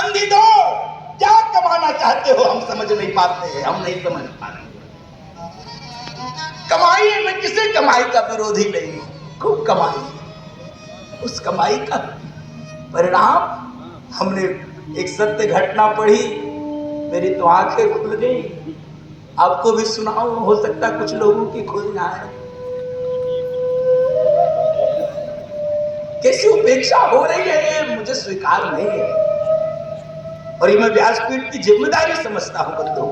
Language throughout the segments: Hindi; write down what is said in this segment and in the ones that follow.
संधि दो, क्या कमाना चाहते हो हम समझ नहीं पाते हैं, हम नहीं समझ पा रहे। कमाई है, मैं किसी कमाई का विरोधी नहीं हूं, खूब कमाई, उस कमाई का परिणाम हमने एक सत्य घटना पढ़ी, मेरी तो आंखें खुल गई। आपको भी सुनाओ, हो सकता कुछ लोगों की खुल जाए। कैसी उपेक्षा हो रही है, ये मुझे स्वीकार नहीं है, और ये मैं व्यासपीठ की जिम्मेदारी समझता हूं बंधुओं।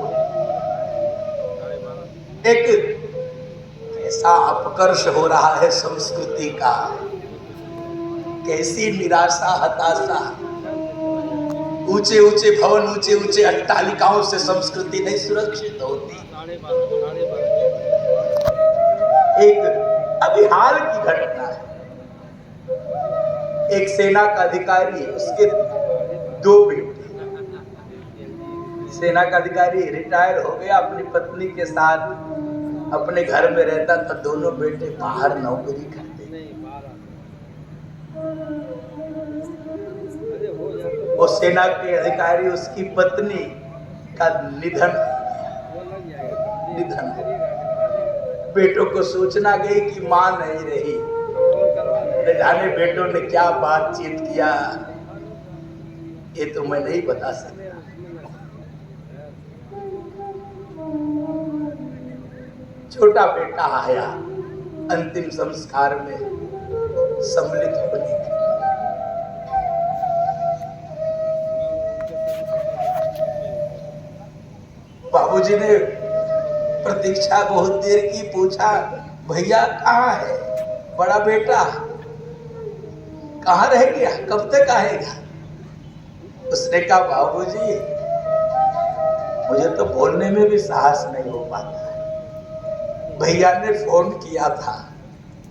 एक ऐसा अपकर्ष हो रहा है संस्कृति का, कैसी निराशा, हताशा। ऊंचे ऊंचे भवन, ऊंचे ऊंचे अट्टालिकाओं से संस्कृति नहीं सुरक्षित होती। एक अभी हाल की घटना है, एक सेना का अधिकारी, उसके 2 बेटे, सेना का अधिकारी रिटायर हो गया, अपनी पत्नी के साथ अपने घर में रहता था, दोनों बेटे बाहर नौकरी करते। वो सेना के अधिकारी, उसकी पत्नी का निधन, बेटों को सूचना गई कि मां नहीं रही। न जाने बेटों ने क्या बातचीत किया, ये तो मैं नहीं बता सकता। छोटा बेटा आया अंतिम संस्कार में सम्मिलित होने के लिए। बाबूजी ने प्रतीक्षा बहुत देर की, पूछा भैया कहाँ है, बड़ा बेटा कहाँ रह गया, कब तक आएगा? उसने कहा बाबूजी मुझे तो बोलने में भी साहस नहीं हो पाता है। भैया ने फोन किया था,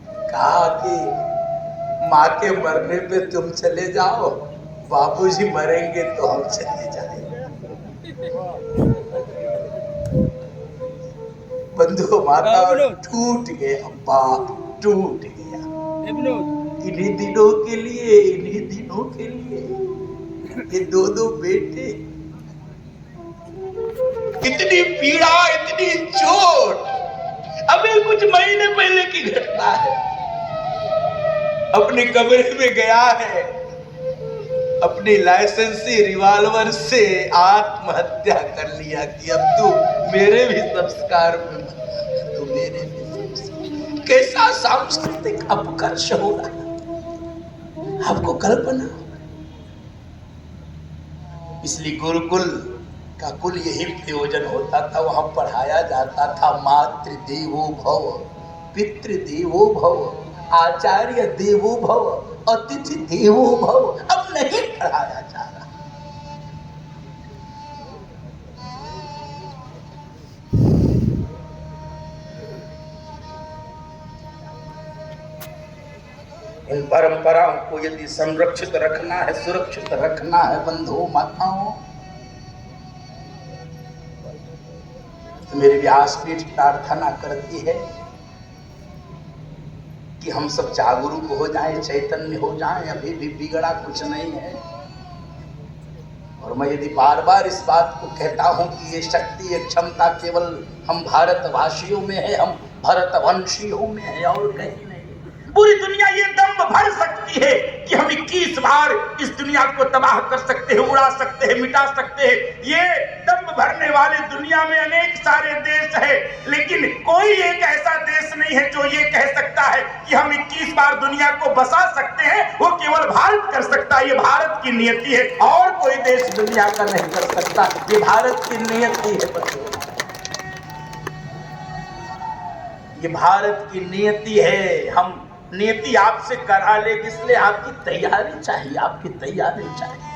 कहा कि माँ के मरने पे तुम चले जाओ, बाबूजी मरेंगे तो हम चले जाएंगे। बंधु माता टूट गया, बाप टूट गया। इन्हीं दिनों के लिए, इन्हीं दिनों के लिए ये 2 बेटे, इतनी पीड़ा, इतनी चोट। अभी कुछ महीने पहले की घटना है, अपने कमरे में गया है, अपनी लाइसेंसी रिवॉल्वर से आत्महत्या कर लिया कि अब तू मेरे भी संस्कार में मत, तू मेरे भी संस्कार। कैसा सांस्कृतिक अपकर्ष हो रहा है, आपको कल्पना? इसलिए गुरुकुल का कुल यही प्रयोजन होता था, वहां पढ़ाया जाता था मातृ देवो भव, पितृ देवो भव, आचार्य देवो भव, अतिथि देवो भव। अब नहीं पढ़ाया जा रहा। इन परंपराओं को यदि संरक्षित रखना है, सुरक्षित रखना है बंधुओं माताओं, तो मेरी व्यासपीठ प्रार्थना करती है कि हम सब जागरूक हो जाएं, चैतन्य हो जाएं। अभी भी बिगड़ा कुछ नहीं है। और मैं यदि बार बार इस बात को कहता हूं कि ये शक्ति, ये क्षमता केवल हम भारतवासियों में है, हम भारतवंशियों में है, और कहीं नहीं। पूरी दुनिया ये दम भर सकती है कि हम 21 बार इस दुनिया को तबाह कर सकते हैं, उड़ा सकते हैं, मिटा सकते हैं। ये दम भरने वाले दुनिया में अनेक सारे देश है, लेकिन कोई एक ऐसा देश नहीं है जो ये कह सकता है कि हम 21 बार दुनिया को बसा सकते हैं। वो केवल भारत कर सकता है, ये भारत की नियति है, और कोई देश दुनिया का नहीं कर सकता। ये भारत की नियति है, ये भारत की नियति है। हम नियति आपसे करा ले, इसलिए आपकी तैयारी चाहिए, आपकी तैयारी चाहिए।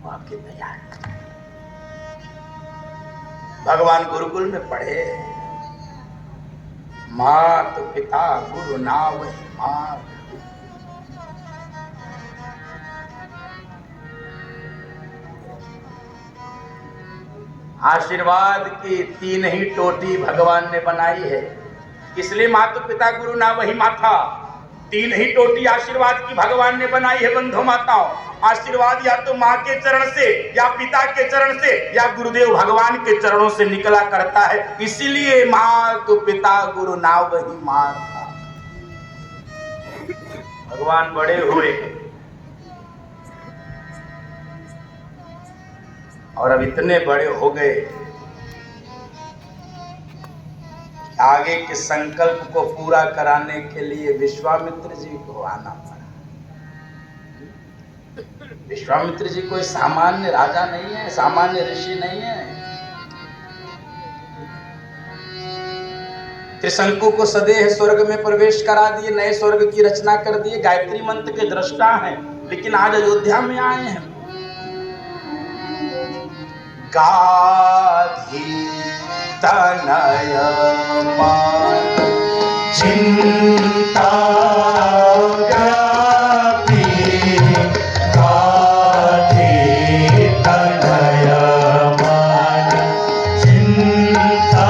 आपकी तैयारी। भगवान गुरुकुल में पढ़े, मात पिता गुरु नाव मात। आशीर्वाद की 3 ही टोटी भगवान ने बनाई है, इसलिए माता पिता गुरु ना वही माथा। तीन ही टोटी आशीर्वाद की भगवान ने बनाई है बंधु माताओं। आशीर्वाद या तो माँ के चरण से, या पिता के चरण से, या गुरुदेव भगवान के चरणों से निकला करता है। इसीलिए माँ तो पिता गुरु ना वही माँ था। भगवान बड़े हुए और अब इतने बड़े हो गए, आगे के संकल्प को पूरा कराने के लिए विश्वामित्र जी को आना पड़ा। विश्वामित्र जी कोई सामान्य राजा नहीं है, सामान्य ऋषि नहीं है। त्रिशंकु को सदेह स्वर्ग में प्रवेश करा दिए, नए स्वर्ग की रचना कर दिए, गायत्री मंत्र के दृष्टा हैं, लेकिन आज अयोध्या में आए हैं। गाधी तनय मान चिंता व्यापी, गाधी तनय मान चिंता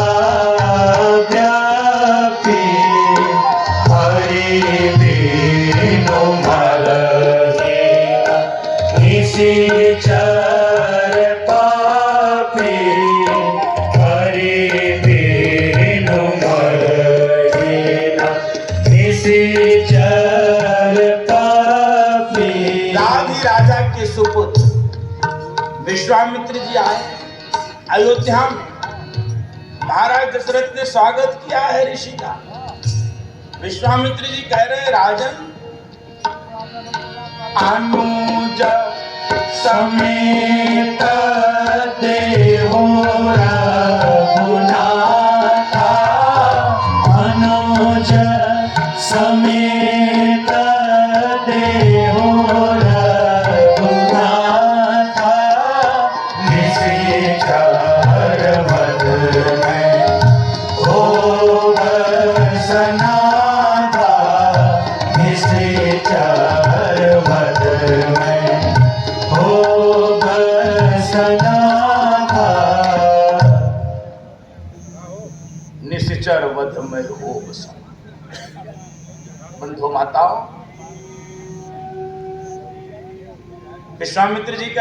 व्यापी, हरि दीनो मरहीना निशिचर विश्वामित्र जी आए अयोध्या में। महाराज दशरथ ने स्वागत किया है ऋषि का। विश्वामित्र जी कह रहे राजन, अनुज समेत देहो रघुनाथा, अनुज समेत देहो निश्चर वध में हो समा। बंधु माताओं, विश्वामित्र जी का